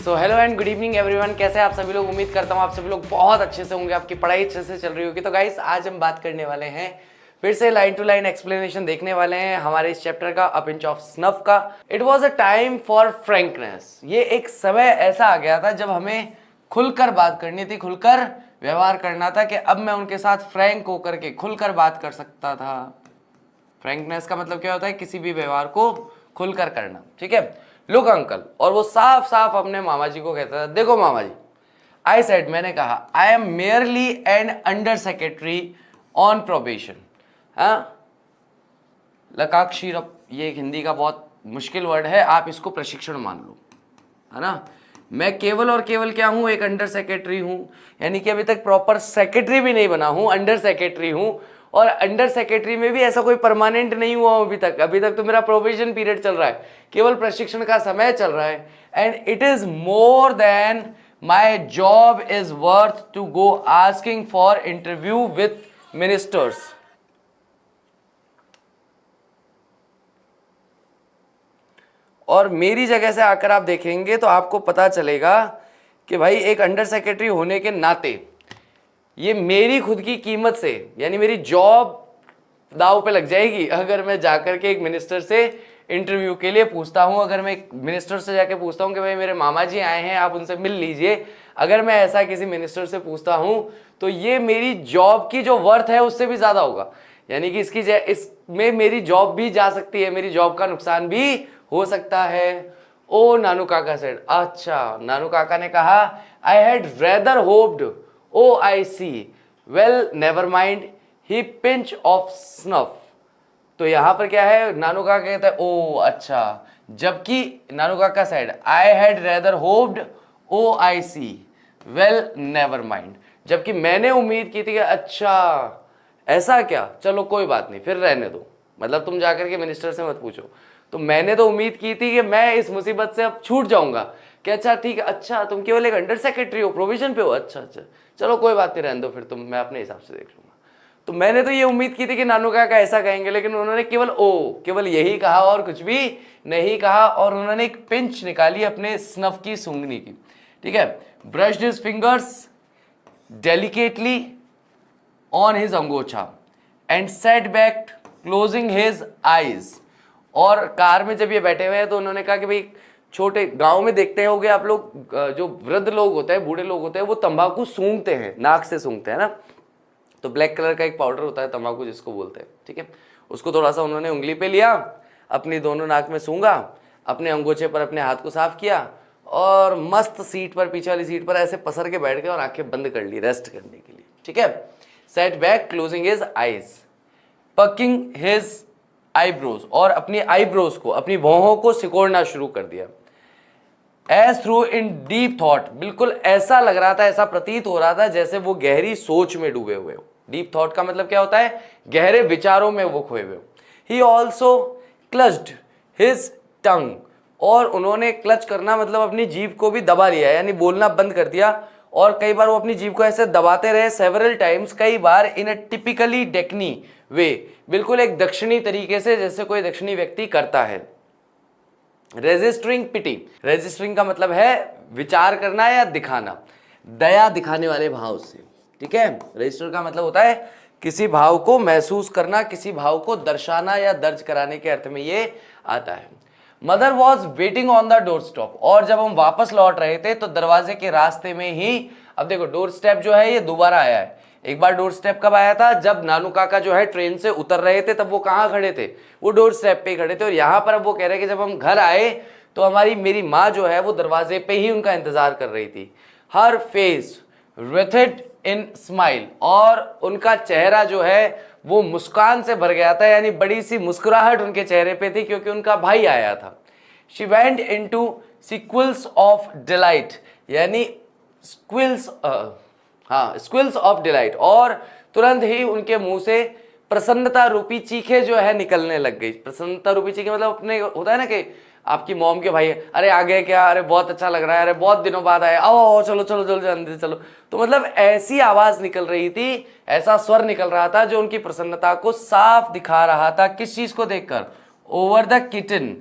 So hello and good evening everyone, कैसे आप सभी लोग। उम्मीद करता हूँ आप सभी लोग बहुत अच्छे से होंगे, आपकी पढ़ाई अच्छे से चल रही होगी। तो गाइस आज हम बात करने वाले हैं, फिर से लाइन टू लाइन एक्सप्लेनेशन देखने वाले हैं हमारे इस चैप्टर का, अ पिंच ऑफ स्नफ का। It was a time for frankness. ये एक समय ऐसा आ गया था जब हमें खुलकर बात करनी थी, खुलकर व्यवहार करना था कि अब मैं उनके साथ फ्रैंक होकर के खुलकर बात कर सकता था। फ्रैंकनेस का मतलब क्या होता है, किसी भी व्यवहार को खुलकर करना, ठीक है। लुक अंकल, और वो साफ साफ अपने मामा जी को कहता था, देखो मामा जी, आई सेड, मैंने कहा, I am merely N under secretary on probation. हाँ, लकाक्षीरप, ये हिंदी का बहुत मुश्किल वर्ड है, आप इसको प्रशिक्षण मान लो, है ना। मैं केवल और केवल क्या हूं, एक अंडर सेक्रेटरी हूं, यानी कि अभी तक प्रॉपर सेक्रेटरी भी नहीं बना हूं, अंडर सेक्रेटरी हूं। और अंडर सेक्रेटरी में भी ऐसा कोई परमानेंट नहीं हुआ हूं अभी तक तो मेरा प्रोबेशन पीरियड चल रहा है, केवल प्रशिक्षण का समय चल रहा है। And it is more than my job is worth to go asking for interview with ministers. और मेरी जगह से आकर आप देखेंगे तो आपको पता चलेगा कि भाई एक अंडर सेक्रेटरी होने के नाते ये मेरी खुद की कीमत से, यानी मेरी जॉब दाव पे लग जाएगी अगर मैं जाकर के एक मिनिस्टर से इंटरव्यू के लिए पूछता हूं। अगर मैं एक मिनिस्टर से जाके पूछता हूं कि भाई मेरे मामा जी आए हैं, आप उनसे मिल लीजिए, अगर मैं ऐसा किसी मिनिस्टर से पूछता हूं तो ये मेरी जॉब की जो वर्थ है उससे भी ज्यादा होगा, यानी कि इसमें मेरी जॉब भी जा सकती है, मेरी जॉब का नुकसान भी हो सकता है। ओ नानू काका सेड, अच्छा, नानू काका ने कहा, I had rather hoped, O I see, well never mind, he pinch of snuff. तो यहां पर क्या है, नानू काका कहता है ओ अच्छा, जबकि Nanu Kaka said, I had rather hoped, O I see, well never mind, जबकि मैंने उम्मीद की थी कि अच्छा ऐसा क्या, चलो कोई बात नहीं, फिर रहने दो, मतलब तुम जाकर के मिनिस्टर से मत पूछो। तो मैंने तो उम्मीद की थी कि मैं इस मुसीबत से अब छूट जाऊंगा कि अच्छा ठीक है, अच्छा तुम केवल एक अंडर सेक्रेटरी हो, प्रोविजन पे हो, अच्छा अच्छा चलो कोई बात नहीं, रहने दो, फिर तुम, मैं अपने हिसाब से देख लूंगा। तो मैंने तो ये उम्मीद की थी कि नानू काका ऐसा कहेंगे, लेकिन उन्होंने केवल यही कहा और कुछ भी नहीं कहा। और उन्होंने एक पिंच निकाली अपने स्नफ की सूंघनी की, ठीक है, brushed his fingers delicately on his angochha and set back closing his eyes. और कार में जब ये बैठे हुए हैं तो उन्होंने कहा कि भाई, छोटे गांव में देखते होंगे आप लोग, जो वृद्ध लोग होते हैं, बूढ़े लोग होते हैं, वो तंबाकू सूंघते हैं, नाक से सूंघते हैं ना। तो ब्लैक कलर का एक पाउडर होता है तंबाकू जिसको बोलते हैं, ठीक है, उसको थोड़ा सा उन्होंने उंगली पे लिया, अपनी दोनों नाक में सूंघा, अपने अंगोछे पर अपने हाथ को साफ किया और मस्त सीट पर, पीछे वाली सीट पर ऐसे पसर के बैठ गए और आंखें बंद कर ली रेस्ट करने के लिए, ठीक है। Set back closing his eyes, packing his eyebrows, और अपनी आईब्रोज को, अपनी भौहों को सिकोड़ना शुरू कर दिया। As though in deep thought, बिल्कुल ऐसा लग रहा था, ऐसा प्रतीत हो रहा था जैसे वो गहरी सोच में डूबे हुए हो। डीप थॉट का मतलब क्या होता है, गहरे विचारों में वो खोए हुए हो। ही ऑल्सो क्लच्ड हिज टंग, और उन्होंने क्लच करना मतलब अपनी जीभ को भी दबा लिया, यानी बोलना बंद कर दिया। और कई बार वो अपनी जीभ को ऐसे दबाते रहे, सेवरल टाइम्स, कई बार, इन अ टिपिकली डेक्नी वे, बिल्कुल एक दक्षिणी तरीके से, जैसे कोई दक्षिणी व्यक्ति करता है। रेजिस्टरिंग पिटी, रेजिस्टरिंग का मतलब है विचार करना या दिखाना, दया दिखाने वाले भाव से, ठीक है। रजिस्टर का मतलब होता है किसी भाव को महसूस करना, किसी भाव को दर्शाना या दर्ज कराने के अर्थ में ये आता है। Mother was waiting on the door stop, और जब हम वापस लौट रहे थे तो दरवाजे के रास्ते में ही, अब देखो डोर स्टेप जो है ये दोबारा आया है। एक बार डोर स्टेप कब आया था, जब नानू काका जो है ट्रेन से उतर रहे थे, तब वो कहाँ खड़े थे, वो डोर स्टेप पे ही खड़े थे। और यहाँ पर अब वो कह रहे कि जब हम घर आए तो मेरी माँ जो है वो दरवाजे पे ही उनका इंतजार कर रही थी। हर फेस wreathed इन स्माइल, और उनका चेहरा जो है वो मुस्कान से भर गया था, यानी बड़ी सी मुस्कुराहट उनके चेहरे पे थी क्योंकि उनका भाई आया था। She went into sequels of delight, यानी स्क्विल्स ऑफ डिलाइट, और तुरंत ही उनके मुंह से प्रसन्नता रूपी चीखें जो है निकलने लग गई। प्रसन्नता रूपी चीखें मतलब अपने होता है ना कि आपकी मॉम के भाई, अरे आ गए क्या, अरे बहुत अच्छा लग रहा है, अरे बहुत दिनों बाद आए, आओ चलो चलो जल्दी अंदर चलो। तो मतलब ऐसी आवाज निकल रही थी, ऐसा स्वर निकल रहा था जो उनकी प्रसन्नता को साफ दिखा रहा था। किस चीज को देखकर, over the kitten,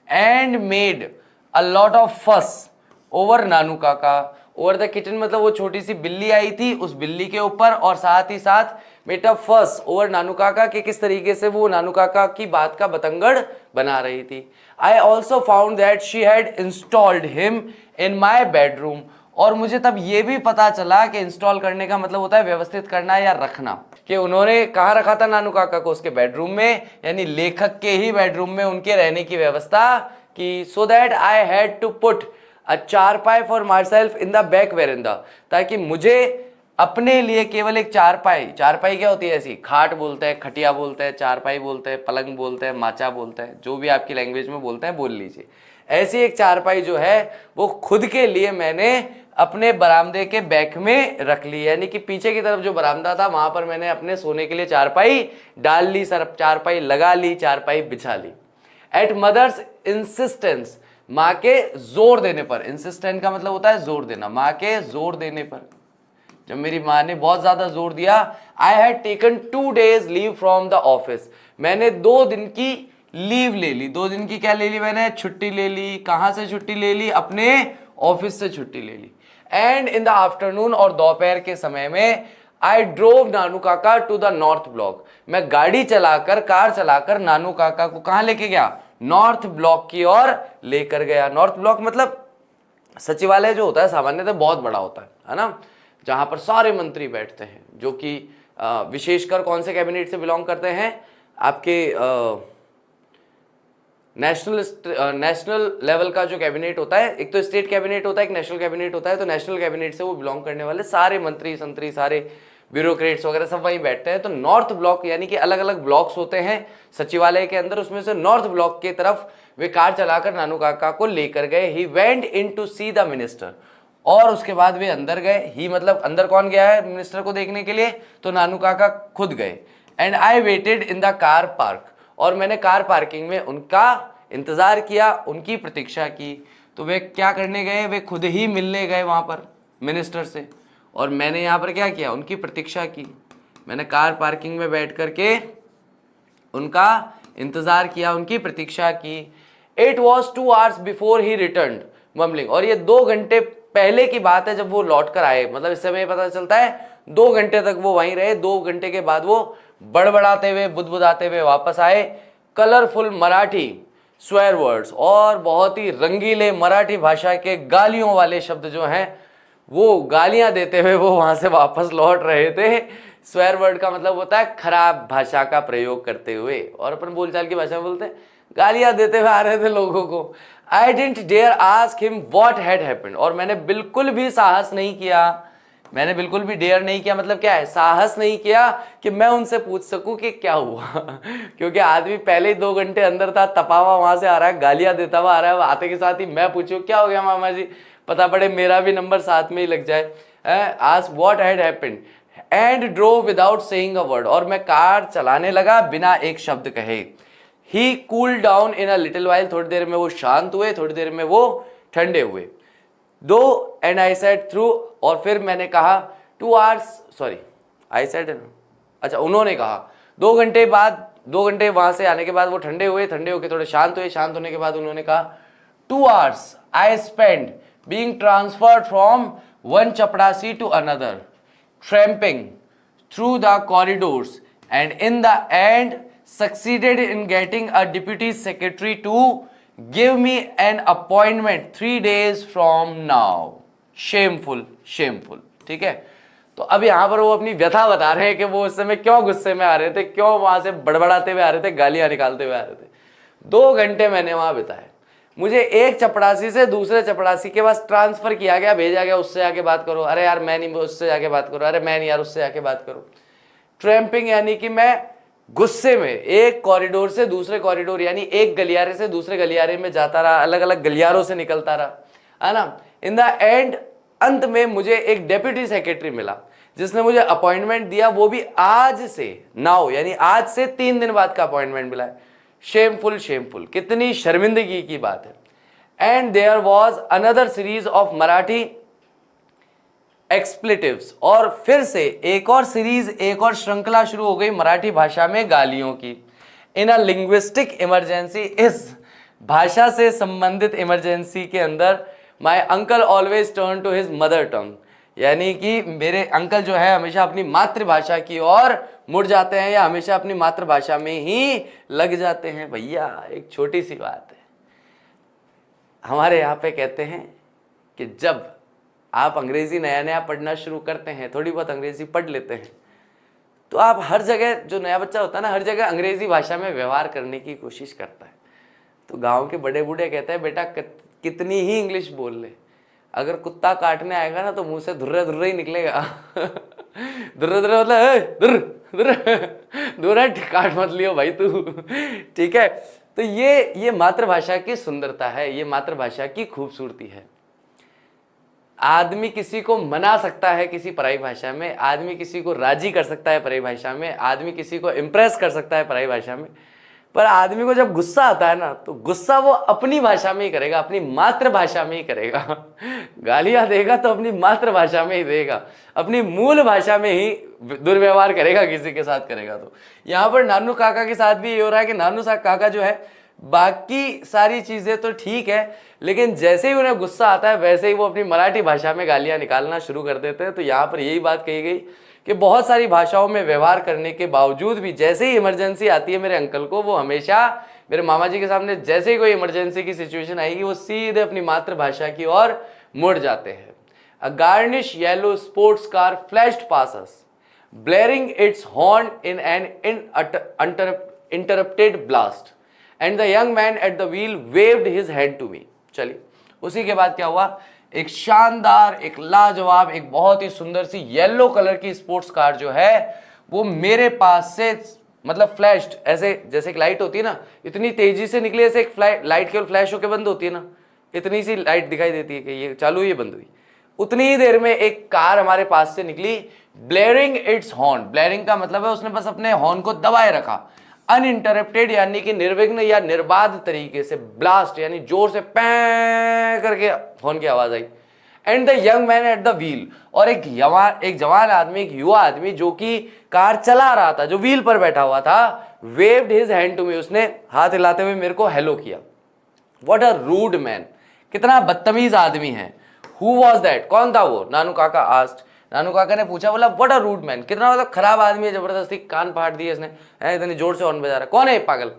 and made a lot of फस, ओवर नानू काका। ओवर द किचन मतलब वो छोटी सी बिल्ली आई थी उस बिल्ली के ऊपर, और साथ ही साथ बेटा फर्स्ट ओवर नानू काका के किस तरीके से वो नानू काका की बात का बतंगड़ बना रही थी। I also found that she had installed him in my bedroom, और मुझे तब ये भी पता चला कि इंस्टॉल करने का मतलब होता है व्यवस्थित करना या रखना, कि उन्होंने कहाँ रखा था नानू काका को, उसके बेडरूम में, यानी लेखक के ही बेडरूम में उनके रहने की व्यवस्था की। So that I had to put a charpai for myself in the back veranda, ताकि मुझे अपने लिए केवल एक चारपाई, चारपाई क्या होती है ऐसी, खाट बोलते हैं, खटिया बोलते हैं, चारपाई बोलते हैं, पलंग बोलते हैं, माचा बोलते हैं, जो भी आपकी लैंग्वेज में बोलते हैं बोल लीजिए। ऐसी एक चारपाई जो है वो खुद के लिए मैंने अपने बरामदे के बैक में रख ली, यानी कि पीछे की तरफ जो बरामदा था वहां पर मैंने अपने सोने के लिए चारपाई डाल ली, सर चारपाई लगा ली, चारपाई बिछा ली। एट मदर्स इंसिस्टेंस, माँ के जोर देने पर, इंसिस्टेंट का मतलब होता है जोर देना, माँ के जोर देने पर, जब मेरी माँ ने बहुत ज्यादा जोर दिया, I had taken 2 days leave from the office, मैंने 2 दिन की लीव ले ली। 2 दिन की क्या ले ली मैंने, छुट्टी ले ली। कहां से छुट्टी ले ली, अपने ऑफिस से छुट्टी ले ली। एंड इन द आफ्टरनून, और दोपहर के समय में, आई ड्रोव नानू काका टू द नॉर्थ ब्लॉक, मैं गाड़ी चलाकर, कार चलाकर नानू काका को कहां लेके गया, नॉर्थ ब्लॉक की ओर लेकर गया। नॉर्थ ब्लॉक मतलब सचिवालय जो होता है सामान्यतः बहुत बड़ा होता है ना, जहां पर सारे मंत्री बैठते हैं, जो कि विशेषकर कौन से कैबिनेट से बिलोंग करते हैं, आपके नेशनल लेवल का जो कैबिनेट होता है, एक तो स्टेट कैबिनेट होता है, एक नेशनल कैबिनेट होता है, तो नेशनल कैबिनेट से वो बिलोंग करने वाले सारे मंत्री संतरी, सारे ब्यूरोक्रेट्स वगैरह सब वहीं बैठते हैं। तो नॉर्थ ब्लॉक यानी कि अलग अलग ब्लॉक्स होते हैं सचिवालय के अंदर, उसमें से नॉर्थ ब्लॉक की तरफ वे कार चलाकर नानू काका को लेकर गए। He went in to see the minister, और उसके बाद वे अंदर गए। ही मतलब अंदर कौन गया है मिनिस्टर को देखने के लिए, तो नानू काका खुद गए। And I waited in the car park, और मैंने कार पार्किंग में उनका इंतजार किया, उनकी प्रतीक्षा की। तो वे क्या करने गए, वे खुद ही मिलने गए वहां पर मिनिस्टर से, और मैंने यहाँ पर क्या किया, उनकी प्रतीक्षा की। मैंने कार पार्किंग में बैठ करके उनका इंतजार किया, उनकी प्रतीक्षा की। It was 2 hours before he return mumbling, और ये 2 घंटे पहले की बात है जब वो लौट कर आए, मतलब इससे हमें पता चलता है 2 घंटे तक वो वहीं रहे। 2 घंटे के बाद वो बड़बड़ाते हुए, बुदबुदाते हुए वापस आए। कलरफुल मराठी स्वेयर वर्ड्स, और बहुत ही रंगीले मराठी भाषा के गालियों वाले शब्द जो हैं वो गालियां देते हुए वो वहां से वापस लौट रहे थे। स्वेयर वर्ड का मतलब होता है खराब भाषा का प्रयोग करते हुए, और अपन बोलचाल की भाषा में बोलते हैं गालियां देते हुए आ रहे थे लोगों को। I didn't dare ask him what had happened, और मैंने बिल्कुल भी साहस नहीं किया, मैंने बिल्कुल भी डेयर नहीं किया, मतलब क्या है, साहस नहीं किया कि मैं उनसे पूछ सकूं कि क्या हुआ क्योंकि आदमी पहले ही 2 घंटे अंदर था, तपा हुआ वहां से आ रहा है, गालियां देता हुआ आ रहा है, आते के साथ ही मैं पूछूं क्या हो गया मामा जी, पता पड़े मेरा भी नंबर साथ में ही लग जाए। Ask what had happened and drove without saying a word, और मैं कार चलाने लगा बिना एक शब्द कहे। He cool down in a little while, थोड़ी देर में वो शांत हुए, थोड़ी देर में वो ठंडे हुए। दो एंड आई सेड थ्रू, और फिर मैंने कहा 2 hours, सॉरी आई सेड है ना, अच्छा उन्होंने कहा 2 घंटे बाद, 2 घंटे वहां से आने के बाद वो ठंडे हुए, ठंडे होके थोड़े शांत हुए, शांत होने के बाद उन्होंने कहा 2 hours I spend being transferred from one chaprasi to another, tramping through the corridors, and in the end succeeded in getting a deputy secretary to give me an appointment 3 days from now. Shameful, shameful. ठीक है, तो अब यहाँ पर वो अपनी व्यथा बता रहे हैं कि वो उस समय क्यों गुस्से में आ रहे थे, क्यों वहां से बड़बड़ाते हुए आ रहे थे, गालियां निकालते हुए आ रहे थे। 2 घंटे मैंने वहां बिताए, मुझे एक चपड़ासी से दूसरे चपड़ासी के पास ट्रांसफर किया गया, भेजा गया, उससे आके बात करो, अरे यार मैं नहीं, उससे आके बात करो, अरे मैं नहीं यार, उससे आके बात करो। ट्रैम्पिंग यानी कि मैं गुस्से में एक कॉरिडोर से दूसरे कॉरिडोर, यानी एक गलियारे से दूसरे गलियारे में जाता रहा, अलग अलग गलियारों से निकलता रहा, है ना। इन द एंड, अंत में मुझे एक डेप्यूटी सेक्रेटरी मिला जिसने मुझे अपॉइंटमेंट दिया, वो भी आज से, नाउ यानी आज से 3 दिन बाद का अपॉइंटमेंट मिला है। शेमफुल, शेमफुल, कितनी शर्मिंदगी की बात है। And there was another series of Marathi expletives, और फिर से एक और सीरीज, एक और श्रृंखला शुरू हो गई मराठी भाषा में गालियों की। इन अ लिंग्विस्टिक इमरजेंसी, इस भाषा से संबंधित इमरजेंसी के अंदर my uncle always turn to his mother tongue, यानी कि मेरे अंकल जो है हमेशा अपनी मातृभाषा की ओर मुड़ जाते हैं या हमेशा अपनी मातृभाषा में ही लग जाते हैं। भैया एक छोटी सी बात है, हमारे यहाँ पे कहते हैं कि जब आप अंग्रेजी नया नया पढ़ना शुरू करते हैं, थोड़ी बहुत अंग्रेजी पढ़ लेते हैं, तो आप हर जगह, जो नया बच्चा होता है ना, हर जगह अंग्रेजी भाषा में व्यवहार करने की कोशिश करता है। तो गांव के बड़े बूढ़े कहते हैं बेटा कितनी ही इंग्लिश बोल ले, अगर कुत्ता काटने आएगा ना तो मुंह से धुर्रे धुर्रे ही निकलेगा। धुर्रे धुर्रे मतलब धुर्र धुर्र धुर्र, काट मत लियो भाई तू, ठीक है। तो ये मातृभाषा की सुंदरता है, ये मातृभाषा की खूबसूरती है। आदमी किसी को मना सकता है किसी पराई भाषा में, आदमी किसी को राजी कर सकता है पराई भाषा में, आदमी किसी को इम्प्रेस कर सकता है पराई भाषा में, पर आदमी को जब गुस्सा आता है ना, तो गुस्सा वो अपनी भाषा में ही करेगा, अपनी मातृभाषा में ही करेगा। गालियां देगा तो अपनी मातृभाषा में ही देगा, अपनी मूल भाषा में ही दुर्व्यवहार करेगा, किसी के साथ करेगा। तो यहाँ पर नानू काका के साथ भी ये हो रहा है कि नानू काका जो है, बाकी सारी चीजें तो ठीक है, लेकिन जैसे ही उन्हें गुस्सा आता है वैसे ही वो अपनी मराठी भाषा में गालियां निकालना शुरू कर देते हैं। तो यहाँ पर यही बात कही गई कि बहुत सारी भाषाओं में व्यवहार करने के बावजूद भी जैसे ही इमरजेंसी आती है मेरे अंकल को, वो हमेशा मेरे मामा जी के सामने जैसे ही कोई इमरजेंसी की सिचुएशन आएगी, वो सीधे अपनी मातृभाषा की ओर मुड़ जाते हैं। A garish yellow sports car flashed past us, blaring its horn in an interrupted blast, and the young man at the wheel waved his hand to me. चलिए, उसी के बाद क्या हुआ, एक शानदार, एक लाजवाब, एक बहुत ही सुंदर सी येलो कलर की स्पोर्ट्स कार जो है वो मेरे पास से, मतलब फ्लैश्ड, ऐसे जैसे एक लाइट होती है ना, इतनी तेजी से निकली, ऐसे एक लाइट केवल फ्लैश होकर बंद होती है ना, इतनी सी लाइट दिखाई देती है कि ये चालू हुई, ये बंद हुई, उतनी ही देर में एक कार हमारे पास से निकली, ब्लेयरिंग इट्स हॉर्न। ब्लेयरिंग का मतलब है उसने बस अपने हॉर्न को दबाए रखा, अनइंटरप्टेड यानी कि निर्विघ्न या निर्बाध तरीके से, ब्लास्ट यानी जोर से पैं करके हॉर्न की आवाज आई, and the young man at the wheel, और एक जवान आदमी, एक युवा आदमी जो कि कार चला रहा था, जो व्हील पर बैठा हुआ था, waved his hand to me, उसने हाथ हिलाते हुए मेरे को हेलो किया। व्हाट अ रूड मैन, कितना बदतमीज आदमी है। हु वॉज दैट, कौन था वो, नानू काका आस्क्ड। नानू काका ने पूछा, बोला व्हाट अ रूड मैन, कितना मतलब खराब आदमी है, जबरदस्ती कान फाड़ दिए इसने, इतनी जोर से हॉर्न बजा रहा, कौन है पागल।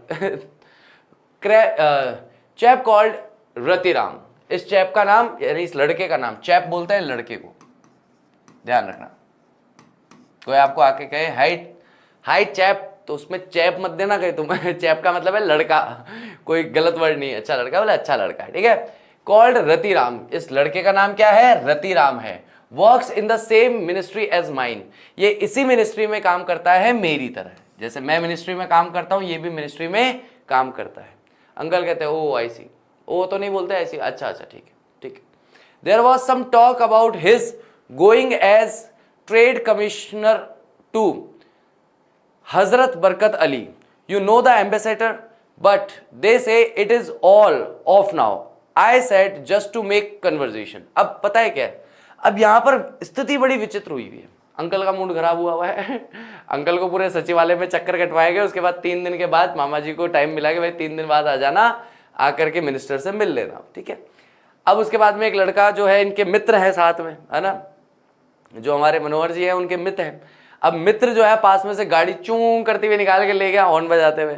चैप कॉल्ड रतिराम, इस चैप का नाम, यानी इस लड़के का नाम, चैप बोलते हैं लड़के को, ध्यान रखना। कोई आपको आके कहे हाई चैप, तो उसमें चैप मत देना कहीं तुम। चैप का मतलब है लड़का, कोई गलत वर्ड नहीं है, अच्छा लड़का बोला, अच्छा लड़का है, ठीक है। कॉल्ड रतिराम, इस लड़के का नाम क्या है, रतिराम है। Works in the same ministry as mine, ये इसी मिनिस्ट्री में काम करता है मेरी तरह, जैसे मैं मिनिस्ट्री में काम करता हूँ, ये भी मिनिस्ट्री में काम करता है। अंकल कहते हैं ओ आई सी, ओ तो नहीं बोलते ऐसी, अच्छा अच्छा ठीक है ठीक है। There was some talk about his going as trade commissioner to Hazrat Barkat Ali, you know the ambassador, but they say it is all off now. I said just to make conversation. अब पता है क्या है, अब यहाँ पर स्थिति बड़ी विचित्र हुई है। अंकल का मूड खराब हुआ है। अंकल को पूरे सचिवालय में चक्कर कटवाए गए। उसके बाद 3 दिन के बाद मामा जी को टाइम मिला कि भाई 3 दिन बाद आ जाना, आकर के मिनिस्टर से मिल लेना, ठीक है। अब उसके बाद में एक लड़का जो है, इनके मित्र है साथ में, है ना, जो हमारे मनोहर जी हैं उनके मित्र हैं। अब मित्र जो है पास में से गाड़ी चूं करते हुए निकाल के ले गया हॉर्न बजाते हुए,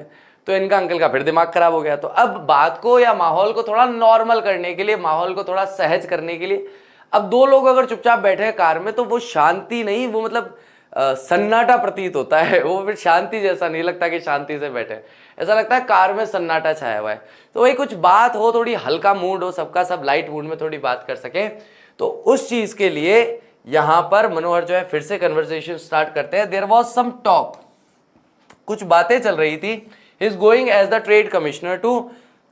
तो इनका अंकल का फिर दिमाग खराब हो गया। तो अब बात को या माहौल को थोड़ा नॉर्मल करने के लिए, माहौल को थोड़ा सहज करने के लिए, अब 2 लोग अगर चुपचाप बैठे हैं कार में, तो वो शांति नहीं, वो मतलब सन्नाटा प्रतीत होता है। वो फिर शांति जैसा नहीं लगता कि शांति से बैठे, ऐसा लगता है कार में सन्नाटा छाया हुआ है। तो वही कुछ बात हो, थोड़ी हल्का मूड हो, सबका सब लाइट मूड में थोड़ी बात कर सके, तो उस चीज के लिए यहां पर मनोहर जो है फिर से कन्वर्सेशन स्टार्ट करते हैं। देयर वॉज सम टॉक, कुछ बातें चल रही थी। He is going as the trade commissioner to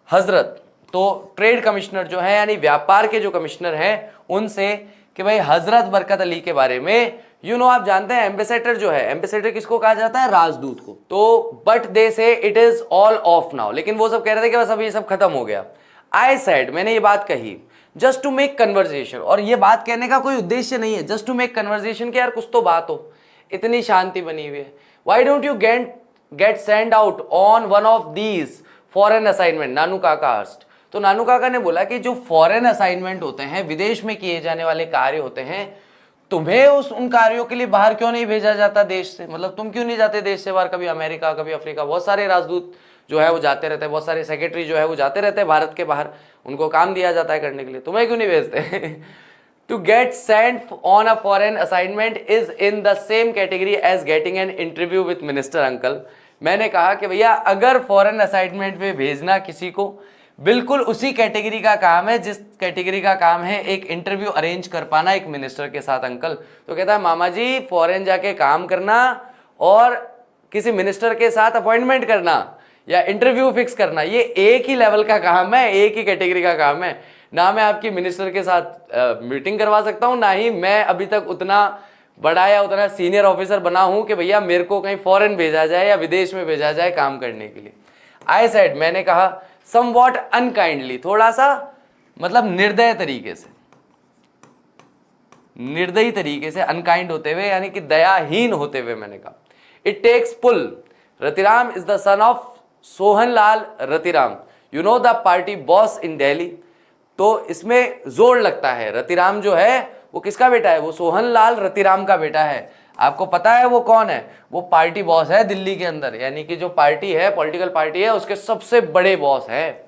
Hazrat, तो ट्रेड कमिश्नर जो है यानी व्यापार के जो कमिश्नर हैं उनसे कि भाई हजरत बरकत अली के बारे में, आप जानते हैं एम्बेसडर जो है, एम्बेसडर किसको कहा जाता है, राजदूत को। तो बट दे से it is all of now, लेकिन वो सब कह रहे थे कि बस अब ये सब खत्म हो गया। आई सेड, मैंने ये बात कही, जस्ट टू मेक कन्वर्सेशन, और ये बात कहने का कोई उद्देश्य नहीं है, जस्ट टू मेक कन्वर्सेशन कि यार कुछ तो बात हो, इतनी शांति बनी हुई है। Why don't you get sent out on one of these for an assignment, Nanu Kaka asked. तो नानू काका ने बोला कि जो फॉरेन असाइनमेंट होते हैं, विदेश में किए जाने वाले कार्य होते हैं, तुम्हें उन कार्यों के लिए बाहर क्यों नहीं भेजा जाता देश से? मतलब तुम क्यों नहीं जाते देश से बाहर? कभी अमेरिका, कभी अफ्रीका, बहुत सारे राजदूत जो है वो जाते रहते हैं, बहुत सारे सेक्रेटरी जो है वो जाते रहते हैं भारत के बाहर, उनको काम दिया जाता है करने के लिए, तुम्हें क्यों नहीं भेजते? To get sent on a foreign assignment is in the same category as getting an interview with minister uncle. मैंने कहा कि भैया अगर फॉरेन असाइनमेंट में भेजना किसी को, बिल्कुल उसी कैटेगरी का काम है जिस कैटेगरी का काम है एक इंटरव्यू अरेंज कर पाना एक मिनिस्टर के साथ अंकल। तो कहता है मामा जी फॉरेन जाके काम करना और किसी मिनिस्टर के साथ अपॉइंटमेंट करना या इंटरव्यू फिक्स करना, ये एक ही लेवल का काम है, एक ही कैटेगरी का काम है। ना मैं आपकी मिनिस्टर के साथ मीटिंग करवा सकता हूँ, ना ही मैं अभी तक उतना बड़ा या उतना सीनियर ऑफिसर बना हूं कि भैया मेरे को कहीं फॉरेन भेजा जाए या विदेश में भेजा जाए काम करने के लिए। आई सेड, मैंने कहा समवॉट अनकाइंडली, थोड़ा सा मतलब निर्दय तरीके से, निर्दयी तरीके से, अनकाइंड होते हुए यानी कि दयाहीन होते हुए मैंने कहा, it takes pull, Ratiram is the son of Sohan Lal Ratiram, you know the party boss in Delhi. तो इसमें जोर लगता है, रतिराम जो है वो किसका बेटा है? वो सोहन लाल रतिराम का बेटा है। आपको पता है वो कौन है? वो पार्टी बॉस है दिल्ली के अंदर, यानी कि जो पार्टी है, पॉलिटिकल पार्टी है, उसके सबसे बड़े बॉस है।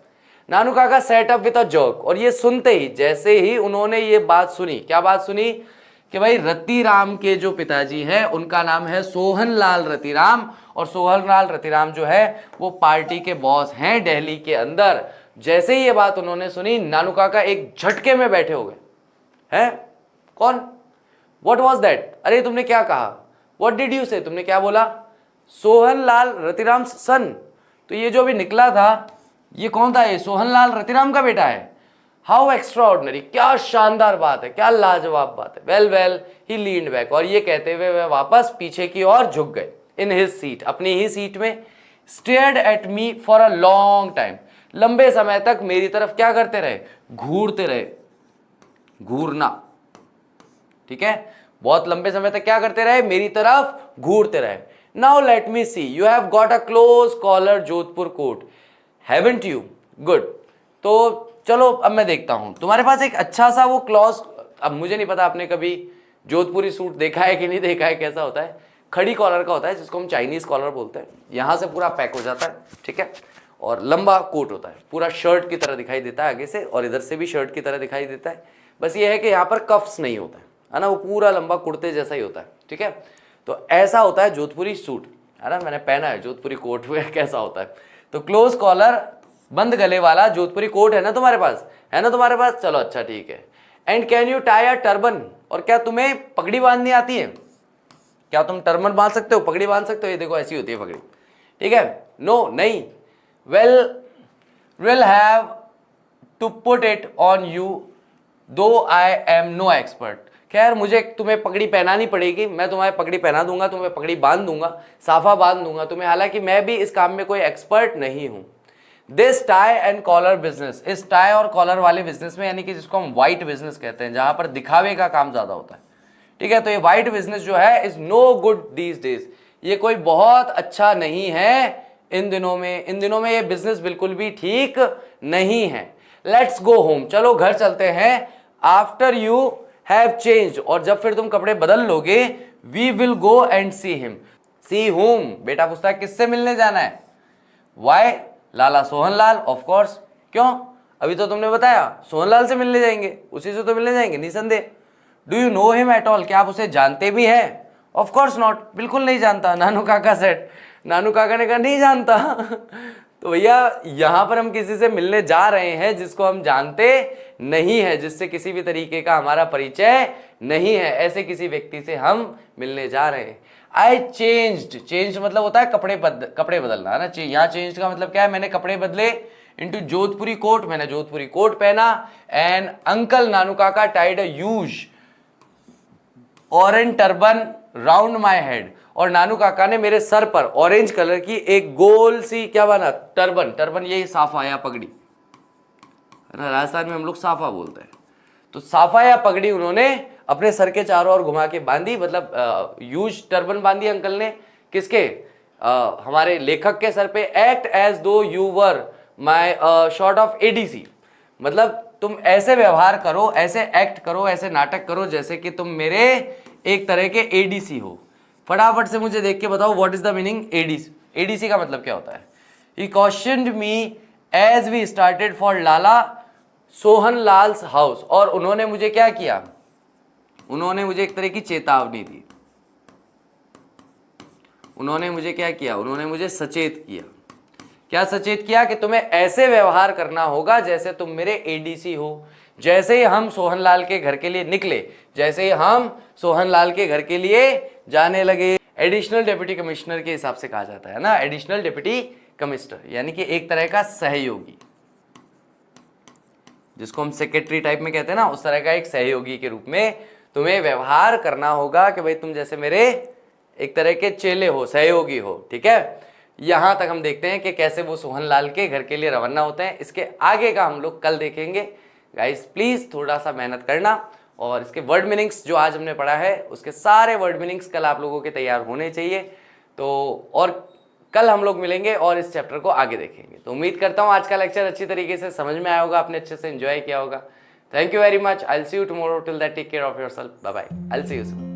नानू काका set up with a joke, और ये सुनते ही, जैसे ही उन्होंने ये बात सुनी, क्या बात सुनी? कि भाई रतिराम के जो पिताजी हैं उनका नाम है सोहन लाल रतिराम, और सोहन लाल रतिराम जो है वो पार्टी के बॉस हैं दिल्ली के अंदर। जैसे ही ये बात उन्होंने सुनी, नानू काका एक झटके में बैठे हो गए। हैं कौन? What was that? अरे तुमने क्या कहा? What did you say? तुमने क्या बोला? सोहन लाल रतिराम सन। तो ये जो अभी निकला था, ये कौन था? ये सोहन लाल रतिराम का बेटा है। हाउ एक्स्ट्राऑर्डिनरी, क्या शानदार बात है, क्या लाजवाब बात है। वेल वेल ही लीन्ड बैक, और ये कहते हुए वह वापस पीछे की ओर झुक गए। इन हिज सीट, अपनी ही सीट में। Stared at me for a long time, लंबे समय तक मेरी तरफ क्या करते रहे? घूरते रहे। घूरना, ठीक है, बहुत लंबे समय तक क्या करते रहे? मेरी तरफ घूरते रहे। Now let me see, you have got a close collar Jodhpur coat, haven't you? Good. तो चलो अब मैं देखता हूं, तुम्हारे पास एक अच्छा सा वो क्लॉज, अब मुझे नहीं पता आपने कभी जोधपुरी सूट देखा है कि नहीं देखा है, कैसा होता है? खड़ी कॉलर का होता है, जिसको हम चाइनीज कॉलर बोलते हैं। यहां से पूरा पैक हो जाता है, ठीक है, और लंबा कोट होता है, पूरा शर्ट की तरह दिखाई देता है आगे से, और इधर से भी शर्ट की तरह दिखाई देता है। बस ये है कि यहाँ पर कफ्स नहीं होता है ना, वो पूरा लंबा कुर्ते जैसा ही होता है, ठीक है। तो ऐसा होता है जोधपुरी सूट, है ना, मैंने पहना है जोधपुरी कोट में, कैसा होता है। तो क्लोज कॉलर, बंद गले वाला जोधपुरी कोट है ना तुम्हारे पास? है ना तुम्हारे पास? चलो अच्छा ठीक है। And can you tie a turban, और क्या तुम्हें पगड़ी बांधनी आती है? क्या तुम टर्बन बांध सकते हो, पगड़ी बांध सकते हो? ये देखो ऐसी होती है पगड़ी, ठीक है। नो, नहीं। Well, will have to put it on you though I am no expert. खैर मुझे तुम्हें पगड़ी पहनानी पड़ेगी, मैं तुम्हें पगड़ी पहना दूंगा, तुम्हें पगड़ी बांध दूंगा, साफा बांध दूंगा तुम्हें, हालांकि मैं भी इस काम में कोई एक्सपर्ट नहीं हूं। This tie and collar business, इस टाई और कॉलर वाले बिजनेस में, यानी कि जिसको हम व्हाइट बिजनेस कहते हैं, जहां पर दिखावे का काम ज्यादा होता है, ठीक है, तो ये व्हाइट बिजनेस जो है is no good these days, ये कोई बहुत अच्छा नहीं है इन दिनों में। इन दिनों में ये बिजनेस बिल्कुल भी ठीक नहीं है। लेट्स गो होम, चलो घर चलते हैं। आफ्टर यू हैव चेंज्ड, और जब फिर तुम कपड़े बदल लोगे, we will go and see him. See whom, बेटा पूछता है किससे मिलने जाना है? Why? Lala Sohanlal, of course. क्यों? अभी तो तुमने बताया सोहनलाल से मिलने जाएंगे, उसी से तो मिलने जाएंगे निसंदेह। Do you know him at all, क्या आप उसे जानते भी हैं? ऑफ कोर्स नॉट, बिल्कुल नहीं जानता। नानू काका सेड, नानू काका ने कहा नहीं जानता। तो भैया यहां पर हम किसी से मिलने जा रहे हैं जिसको हम जानते नहीं है, जिससे किसी भी तरीके का हमारा परिचय नहीं है, ऐसे किसी व्यक्ति से हम मिलने जा रहे हैं। आई चेंज्ड, चेंज मतलब होता है कपड़े बदलना, है ना। यहाँ चेंज का मतलब क्या है? मैंने कपड़े बदले इनटू जोधपुरी कोट, मैंने जोधपुरी कोट पहना। एंड अंकल नानू काका Tide a huge orange turban round my head, और नानू काका ने मेरे सर पर ऑरेंज कलर की एक गोल सी क्या बना? टर्बन। टर्बन यही साफा या पगड़ी, राजस्थान में हम लोग साफा बोलते हैं। तो साफा या पगड़ी उन्होंने अपने सर के चारों ओर घुमा के बांधी, मतलब ह्यूज टर्बन बांधी अंकल ने। किसके? हमारे लेखक के सर पे। एक्ट एज दो you were my short of ADC, मतलब तुम ऐसे व्यवहार करो, ऐसे एक्ट करो, ऐसे नाटक करो जैसे कि तुम मेरे एक तरह के एडीसी हो। फटाफट से मुझे देख के बताओ what is the meaning ADC. ADC का मतलब क्या होता है? He questioned me as we started for Lala Sohan Lal's house, और उन्होंने मुझे क्या किया? उन्होंने मुझे एक तरह की चेतावनी दी। उन्होंने मुझे क्या किया? उन्होंने मुझे सचेत किया। क्या सचेत किया? कि तुम्हें ऐसे व्यवहार करना होगा जैसे तुम मेरे एडीसी हो। जैसे ही हम सोहनलाल के घर के लिए निकले, जैसे ही हम सोहनलाल के घर के लिए जाने लगे, एडिशनल डिप्टी कमिश्नर के हिसाब से कहा जाता है ना, एडिशनल डिप्टी कमिश्नर यानी कि एक तरह का सहयोगी, जिसको हम सेक्रेटरी टाइप में कहते हैं ना, उस तरह का एक सहयोगी के रूप में तुम्हें व्यवहार करना होगा कि भाई तुम जैसे मेरे एक तरह के चेले हो, सहयोगी हो। ठीक है, यहां तक हम देखते हैं कि कैसे वो सोहनलाल के घर के लिए रवाना होते हैं। इसके आगे का हम लोग कल देखेंगे। गाइस प्लीज थोड़ा सा मेहनत करना, और इसके वर्ड मीनिंग्स जो आज हमने पढ़ा है उसके सारे वर्ड मीनिंग्स कल आप लोगों के तैयार होने चाहिए। तो और कल हम लोग मिलेंगे और इस चैप्टर को आगे देखेंगे। तो उम्मीद करता हूँ आज का लेक्चर अच्छी तरीके से समझ में आया होगा, आपने अच्छे से एंजॉय किया होगा। Thank you very much. I will see you tomorrow. Till that take care of yourself. Bye bye. I will see you soon.